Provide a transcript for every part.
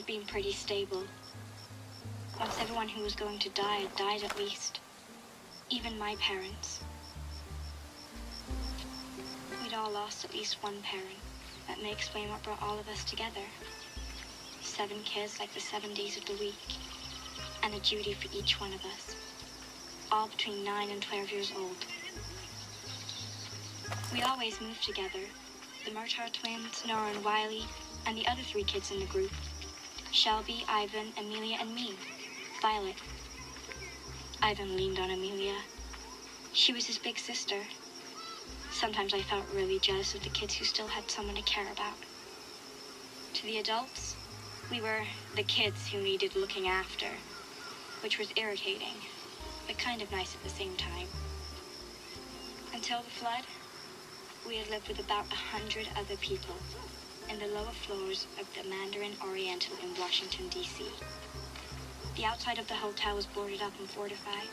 been pretty stable. Once everyone who was going to die had died at least. Even my parents. We'd all lost at least one parent. That may explain what brought all of us together. 7 kids like the 7 days of the week. And a duty for each one of us. All between 9 and 12 years old. We always moved together. The Murtaugh twins, Nora and Wiley, and the other 3 kids in the group. Shelby, Ivan, Amelia, and me, Violet. Ivan leaned on Amelia. She was his big sister. Sometimes I felt really jealous of the kids who still had someone to care about. To the adults, we were the kids who needed looking after, which was irritating, but kind of nice at the same time. Until the flood, we had lived with about 100 other people in the lower floors of the Mandarin Oriental in Washington, D.C. The outside of the hotel was boarded up and fortified,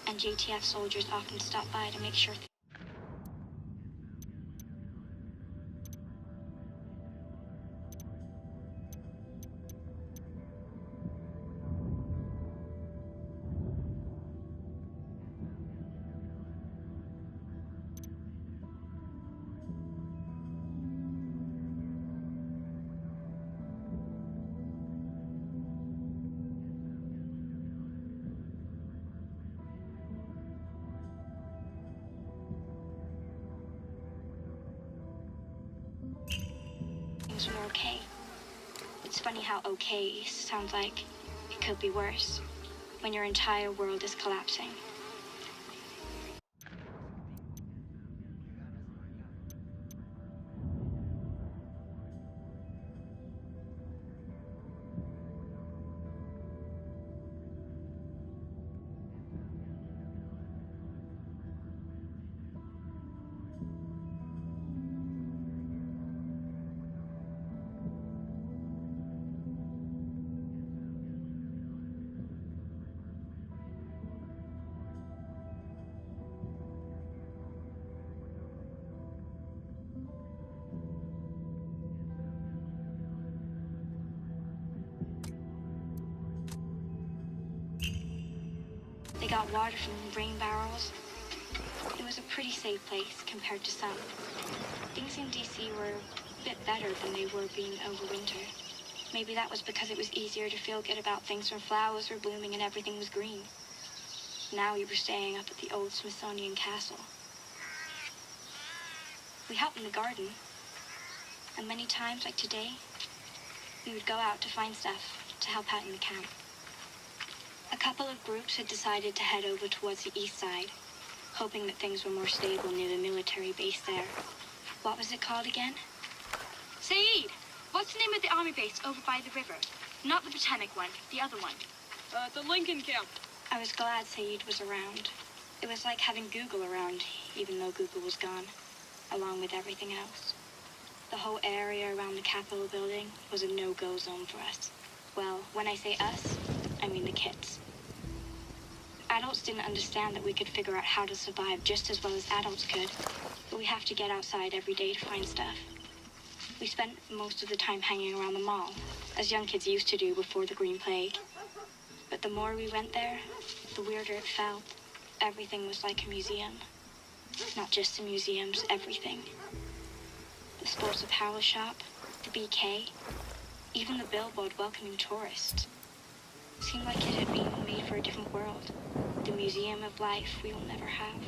and JTF soldiers often stopped by to make sure things were okay. It's funny how okay sounds like it could be worse when your entire world is collapsing. They got water from rain barrels. It was a pretty safe place compared to some. Things in DC were a bit better than they were being over winter. Maybe that was because it was easier to feel good about things when flowers were blooming and everything was green. Now we were staying up at the old Smithsonian Castle. We helped in the garden. And many times, like today, we would go out to find stuff to help out in the camp. A couple of groups had decided to head over towards the east side, hoping that things were more stable near the military base there. What was it called again? Saeed! What's the name of the army base over by the river? Not the Potomac one, the other one. The Lincoln Camp. I was glad Saeed was around. It was like having Google around, even though Google was gone, along with everything else. The whole area around the Capitol building was a no-go zone for us. Well, when I say us, I mean the kids. Adults didn't understand that we could figure out how to survive just as well as adults could, but we have to get outside every day to find stuff. We spent most of the time hanging around the mall, as young kids used to do before the Green Plague. But the more we went there, the weirder it felt. Everything was like a museum. Not just the museums, everything. The sports apparel shop, the BK, even the billboard welcoming tourists. Seemed like it had been made for a different world. The museum of life we will never have.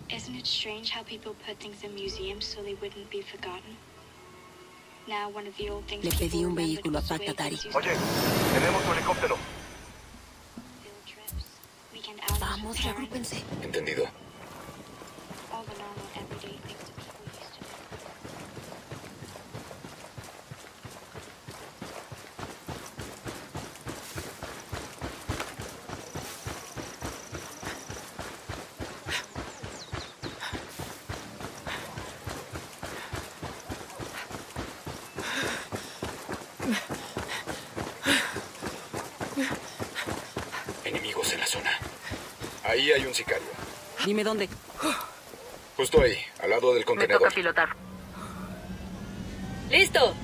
Isn't it strange how people put things in museums so they wouldn't be forgotten? Now one of the old things Le pedí un vehículo a people remembered was the way Patatari. things used to Oye, tenemos un helicóptero. field trips, weekend outings with Vamos, parents, reagrupense. Entendido. all the normal everyday things that people used to do. Enemigos en la zona. Ahí hay un sicario. Dime dónde. Justo ahí, al lado del Me contenedor. toca pilotar. ¡Listo!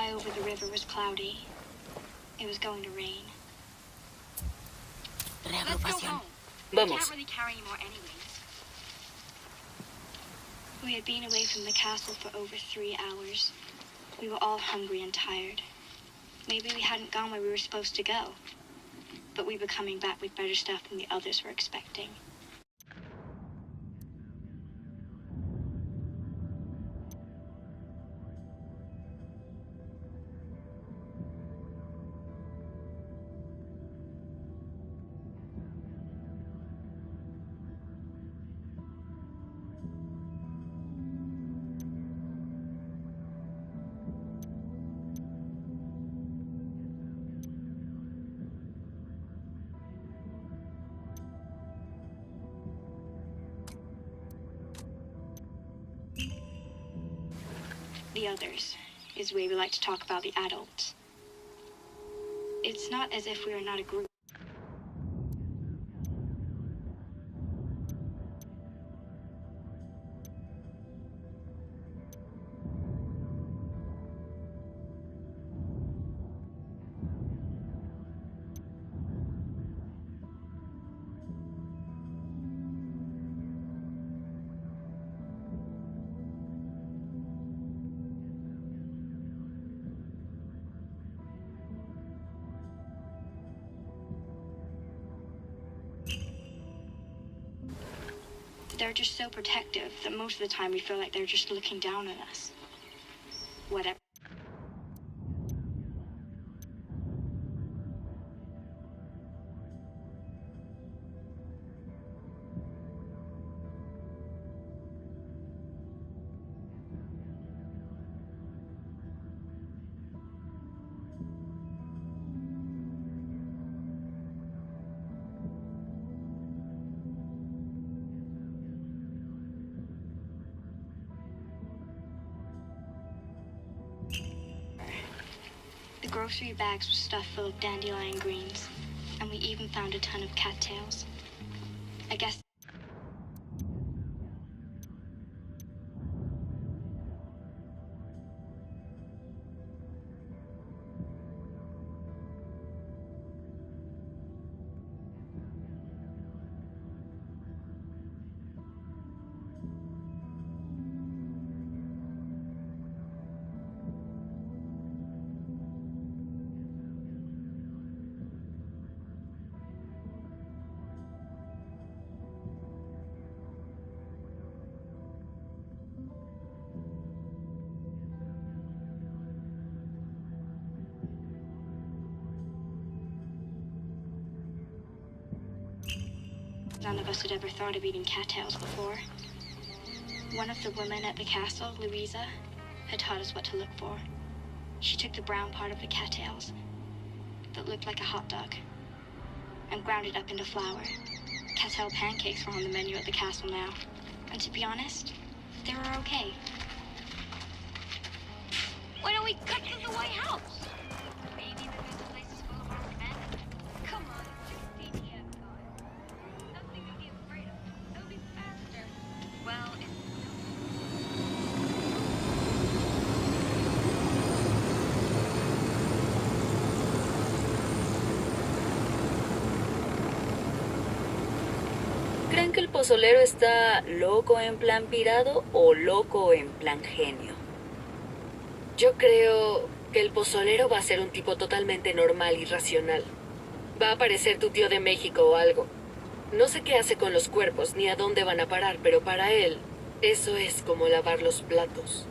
sky over the river was cloudy. It was going to rain. Let's go home. We Vamos. can't really carry any more anyways. We had been away from the castle for over 3 hours. We were all hungry and tired. Maybe we hadn't gone where we were supposed to go. But we were coming back with better stuff than the others were expecting. The others is the way we like to talk about the adults. It's not as if we are not a group. They're just so protective that most of the time we feel like they're just looking down on us. Whatever. The grocery bags were stuffed full of dandelion greens, and we even found a ton of cattails. I guess none of us had ever thought of eating cattails before. One of the women at the castle, Louisa, had taught us what to look for. She took the brown part of the cattails that looked like a hot dog and ground it up into flour. Cattail pancakes were on the menu at the castle now, and to be honest, they were okay. Why don't we cut through the White House? Maybe because the place is full of armed men. Come on, it's 6 p.m. guys. Nothing to be afraid of. It'll be faster. Well, it's... ¿Creen que el pozolero está loco en plan pirado o loco en plan genio? Yo creo que el pozolero va a ser un tipo totalmente normal y racional. Va a aparecer tu tío de México o algo. No sé qué hace con los cuerpos ni a dónde van a parar, pero para él, eso es como lavar los platos.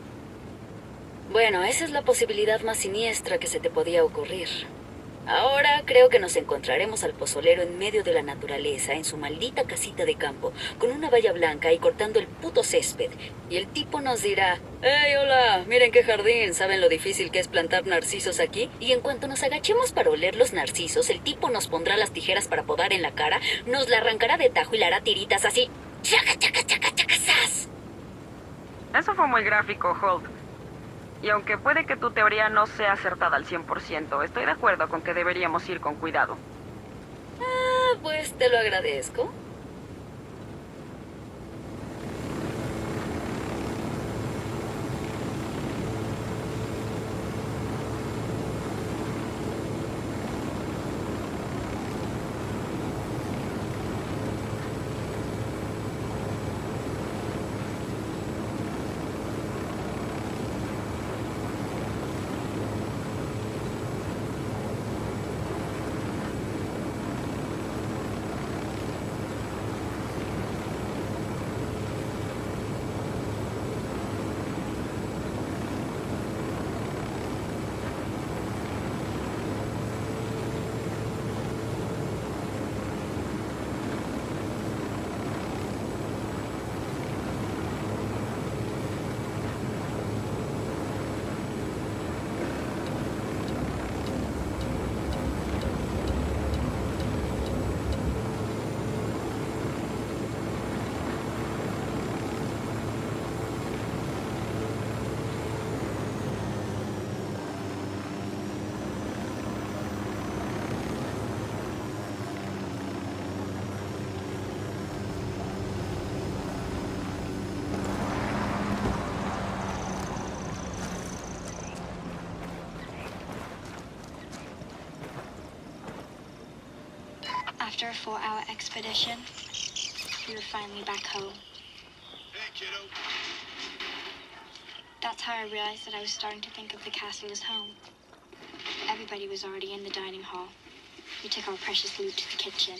Bueno, esa es la posibilidad más siniestra que se te podía ocurrir. Ahora creo que nos encontraremos al pozolero en medio de la naturaleza, en su maldita casita de campo, con una valla blanca y cortando el puto césped. Y el tipo nos dirá, ¡hey, hola! Miren qué jardín, ¿saben lo difícil que es plantar narcisos aquí? Y en cuanto nos agachemos para oler los narcisos, el tipo nos pondrá las tijeras para podar en la cara, nos la arrancará de tajo y la hará tiritas así. ¡Chaca, chaca, chaca, chaca, sas! Eso fue muy gráfico, Holt. Y aunque puede que tu teoría no sea acertada al 100%, estoy de acuerdo con que deberíamos ir con cuidado. Ah, pues te lo agradezco. After a 4-hour expedition, we were finally back home. Hey, kiddo. That's how I realized that I was starting to think of the castle as home. Everybody was already in the dining hall. We took our precious loot to the kitchen.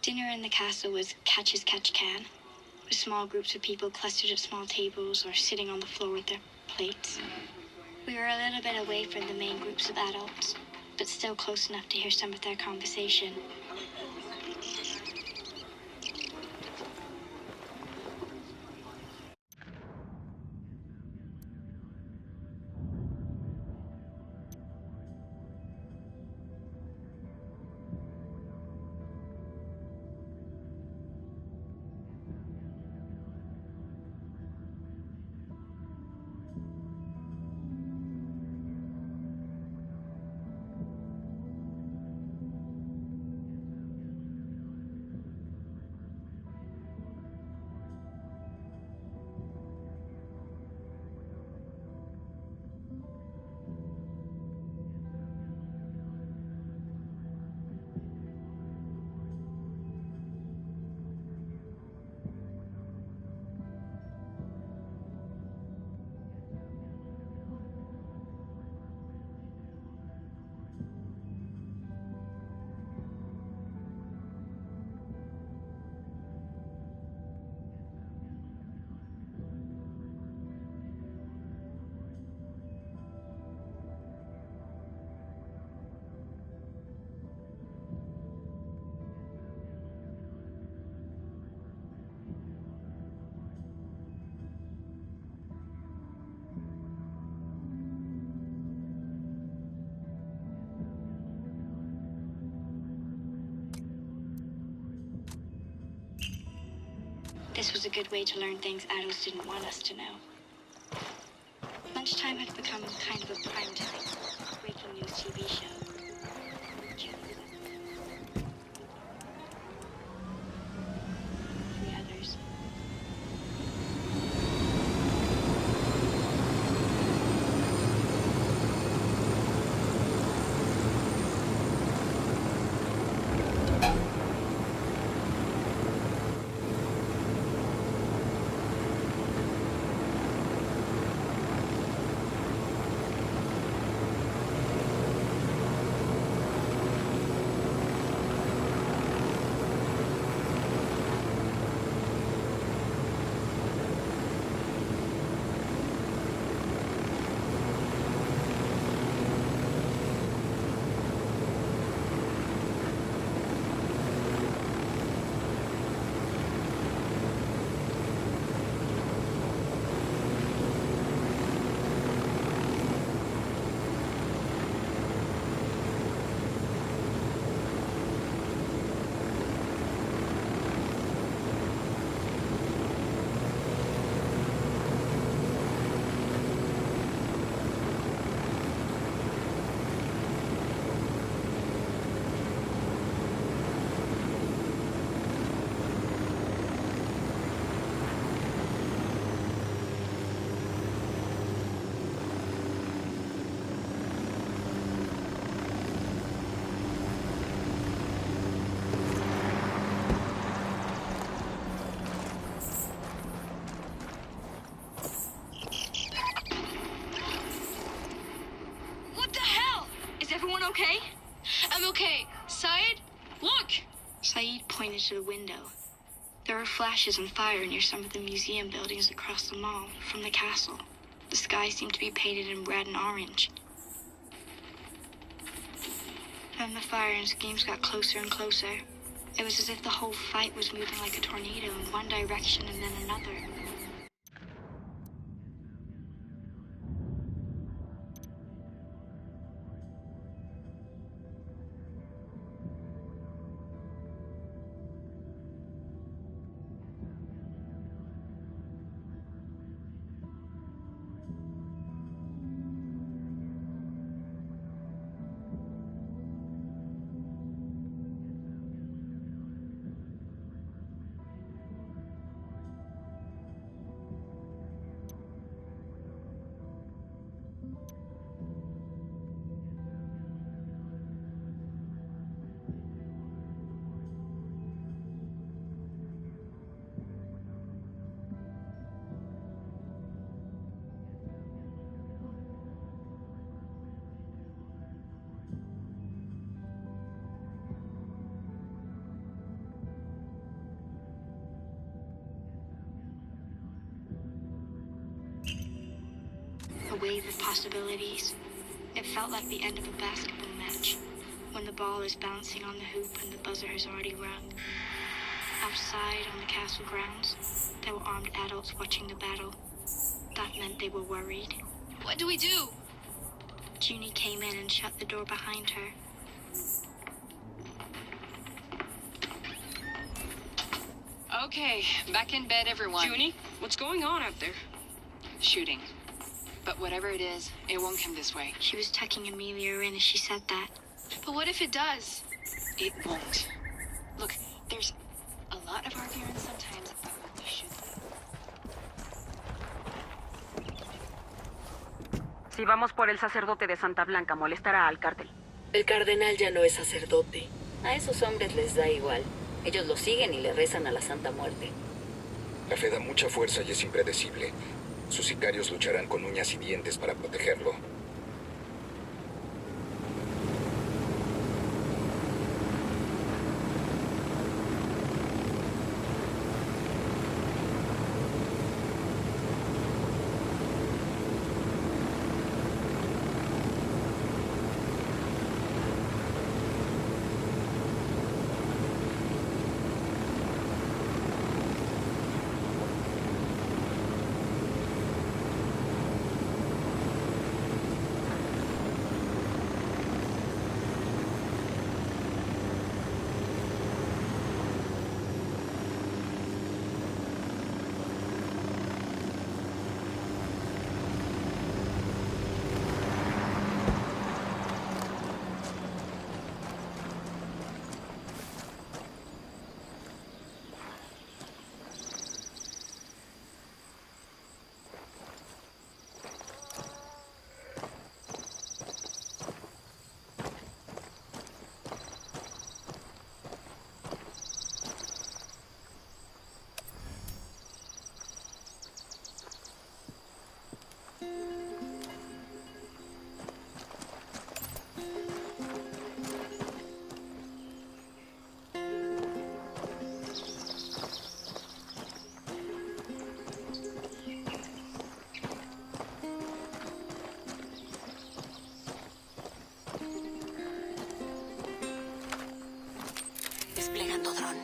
Dinner in the castle was catch as catch can, with small groups of people clustered at small tables or sitting on the floor with their plates. We were a little bit away from the main groups of adults, but still close enough to hear some of their conversation. This was a good way to learn things adults didn't want us to know. Lunchtime had become kind of a prime time breaking news TV show. Three others. Everyone okay? I'm okay. Syed, look! Saeed pointed to the window. There were flashes and fire near some of the museum buildings across the mall from the castle. The sky seemed to be painted in red and orange. Then the fire and screams got closer and closer. It was as if the whole fight was moving like a tornado in one direction and then another. wave of possibilities. It felt like the end of a basketball match, when the ball is bouncing on the hoop and the buzzer has already rung. Outside on the castle grounds, there were armed adults watching the battle. That meant they were worried. What do we do? Junie came in and shut the door behind her. Okay, back in bed, everyone. Junie, what's going on out there? Shooting. But whatever it is, it won't come this way. She was tucking Amelia in as she said that. But what if it does? It won't. Look, there's a lot of arguing sometimes about what we should do. Si vamos por el sacerdote de Santa Blanca, molestará al cártel. El cardenal ya no es sacerdote. A esos hombres les da igual. Ellos lo siguen y le rezan a la Santa Muerte. La fe da mucha fuerza y es impredecible. Sus sicarios lucharán con uñas y dientes para protegerlo. Desplegando dron.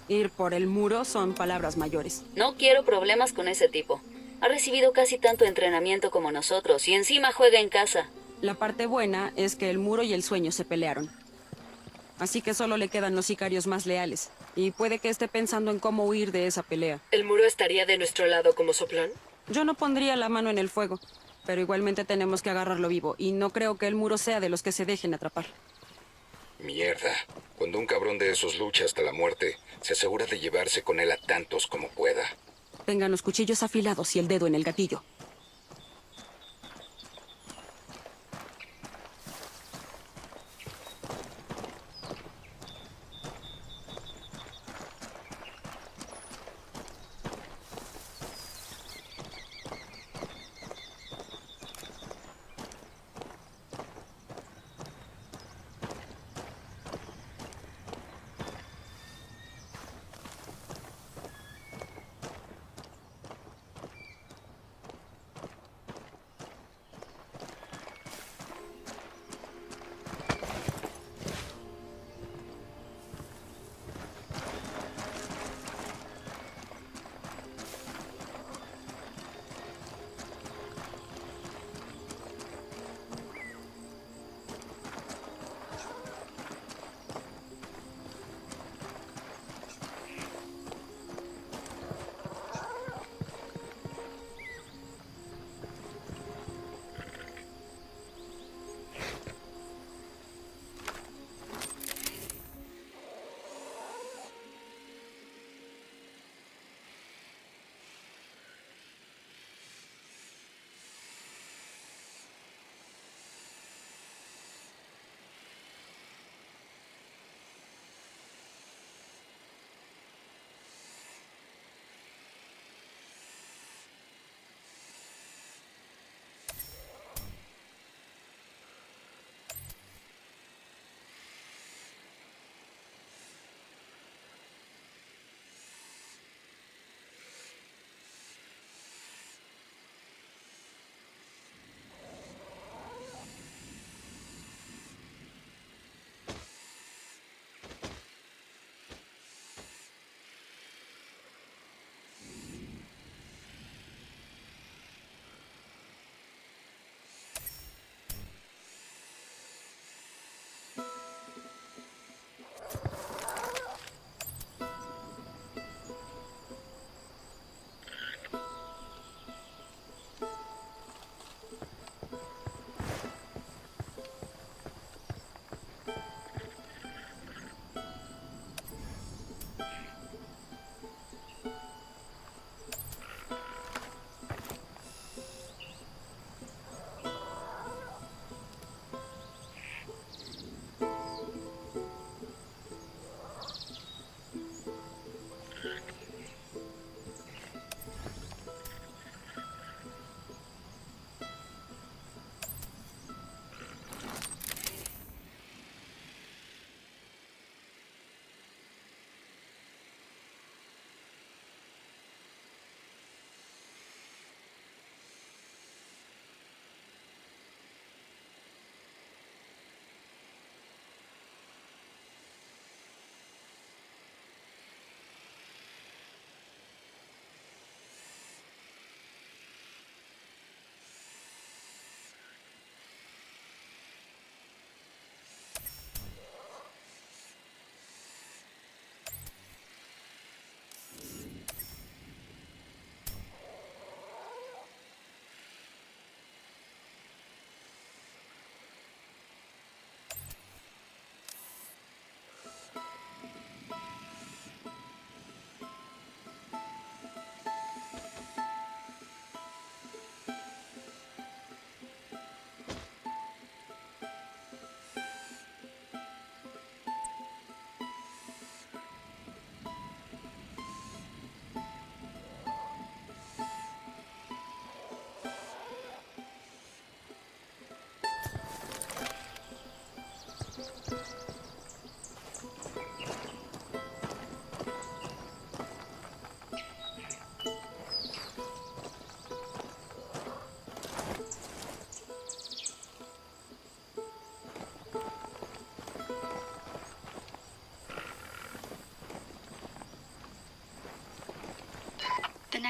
Ir por el muro son palabras mayores. No quiero problemas con ese tipo. Ha recibido casi tanto entrenamiento como nosotros y encima juega en casa. La parte buena es que el muro y el sueño se pelearon. Así que solo le quedan los sicarios más leales. Y puede que esté pensando en cómo huir de esa pelea. ¿El muro estaría de nuestro lado como su plan? Yo no pondría la mano en el fuego, pero igualmente tenemos que agarrarlo vivo. Y no creo que el muro sea de los que se dejen atrapar. Mierda. Cuando un cabrón de esos lucha hasta la muerte, se asegura de llevarse con él a tantos como pueda. Tengan los cuchillos afilados y el dedo en el gatillo.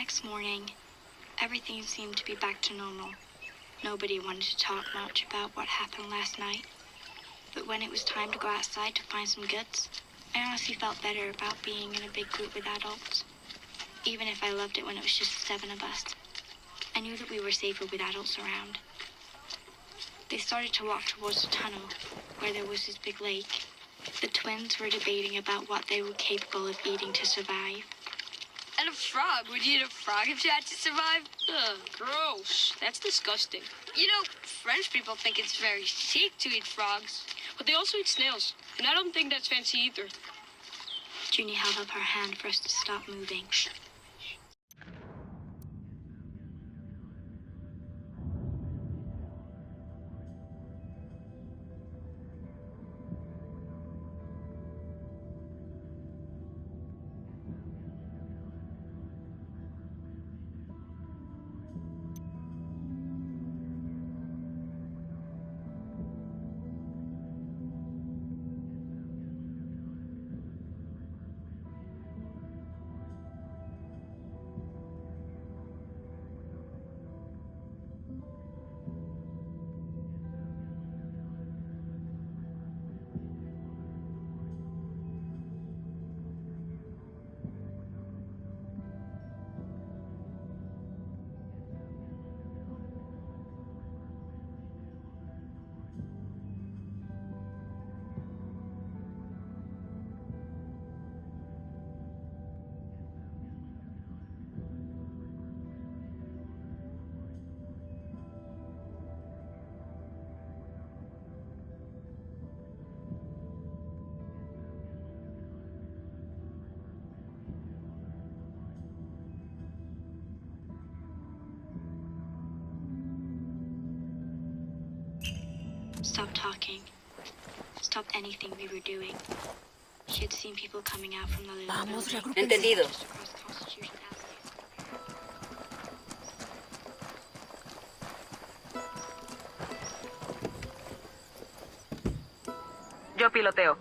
next morning, everything seemed to be back to normal. Nobody wanted to talk much about what happened last night. But when it was time to go outside to find some goods, I honestly felt better about being in a big group with adults. Even if I loved it when it was just 7 of us, I knew that we were safer with adults around. They started to walk towards the tunnel, where there was this big lake. The twins were debating about what they were capable of eating to survive. And a frog. Would you eat a frog if you had to survive? Ugh, gross. That's disgusting. You know, French people think it's very chic to eat frogs. But they also eat snails, and I don't think that's fancy either. Junie held up her hand for us to stop moving. Stop talking. Stop anything we were doing. She had seen people coming out from the little Vamos, building entendido. just across Constitution Avenue. Yo piloteo.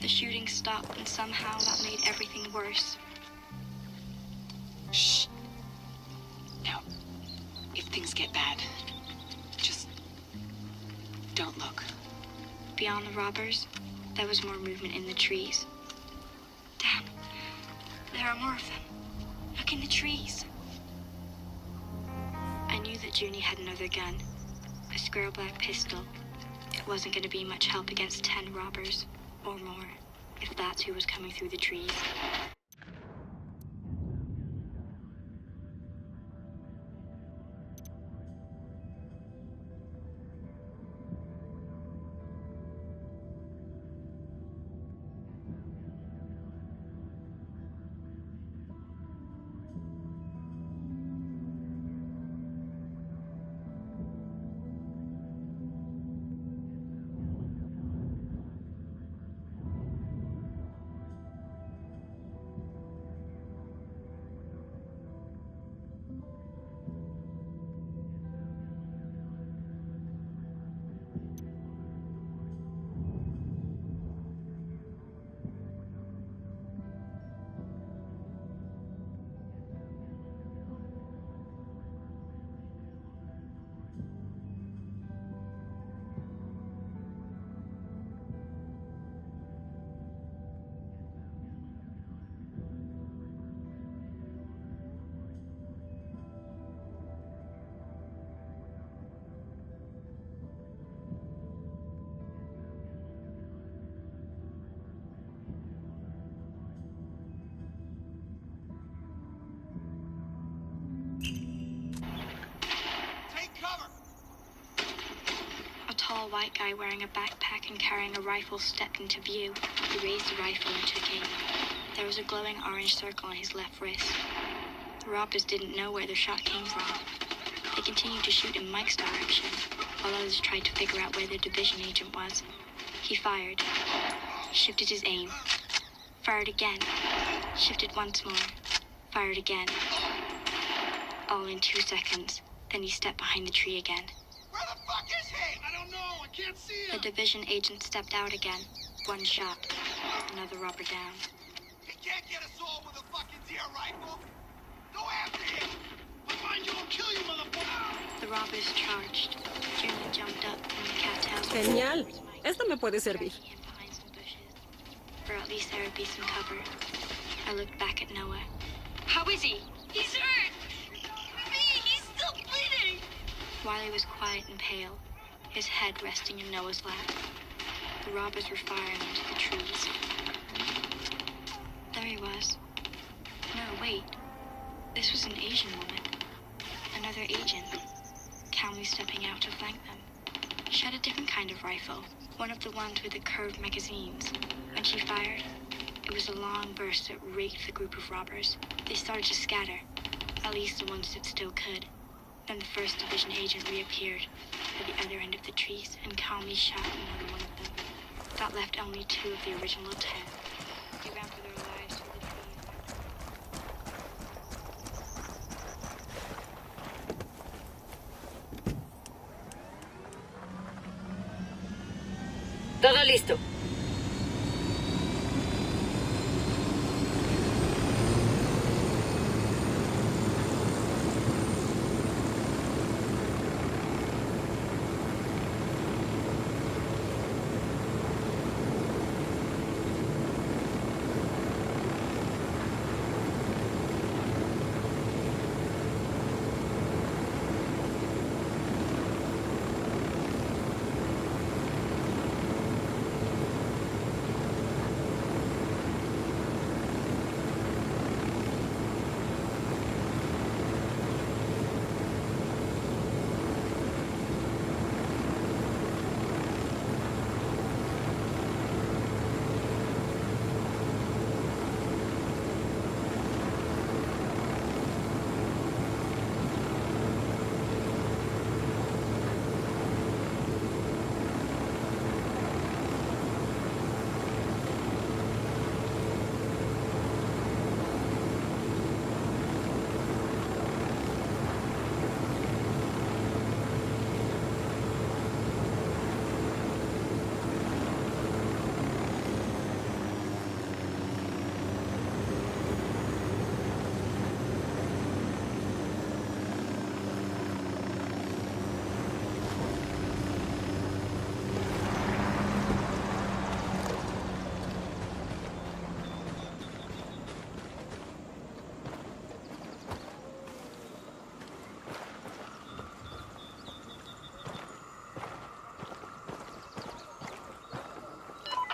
The shooting stopped, and somehow that made everything worse. Shh. Now, if things get bad, just don't look. Beyond the robbers, there was more movement in the trees. Damn, there are more of them. Look in the trees. I knew that Junie had another gun, a square black pistol. It wasn't going to be much help against 10 robbers, or more, if that's who was coming through the trees. tall white guy wearing a backpack and carrying a rifle stepped into view. He raised the rifle and took aim. There was a glowing orange circle on his left wrist. The robbers didn't know where the shot came from. They continued to shoot in Mike's direction, while others tried to figure out where the division agent was. He fired, shifted his aim, fired again, shifted once more, fired again. All in 2 seconds. Then he stepped behind the tree again. Where the fuck is he? I don't know. I can't see The him. division agent stepped out again. One shot. Another robber down. He can't get us all with a fucking deer rifle. Go after him. I'll find you. I'll kill you, motherfucker. The robbers charged. Junior jumped up from the cattails. Genial. Esto me puede servir. Him behind some bushes. For at least there would be some cover. I looked back at Noah. How is he? He's hurt! He's still bleeding! Wiley was quiet and pale, his head resting in Noah's lap. The robbers were firing into the trees. There he was. No, wait. This was an Asian woman. Another agent. Calmly stepping out to flank them. She had a different kind of rifle. One of the ones with the curved magazines. When she fired, it was a long burst that raked the group of robbers. They started to scatter. At least the ones that still could. Then the first division agent reappeared at the other end of the trees and calmly shot another one of them. That left only 2 of the original 10. They ran for their lives through the trees. Todo listo.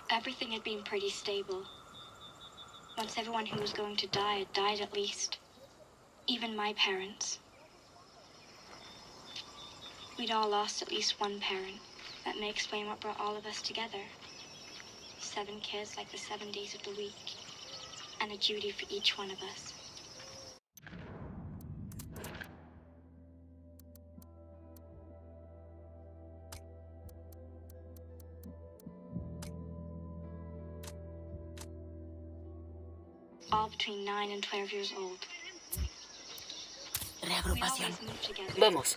Everything had been pretty stable. Once everyone who was going to die had died at least. Even my parents. We'd all lost at least one parent. That may explain what brought all of us together. 7 kids like the 7 days of the week. And a duty for each one of us. All between 9 and 12 years old. We always moved together. Vamos.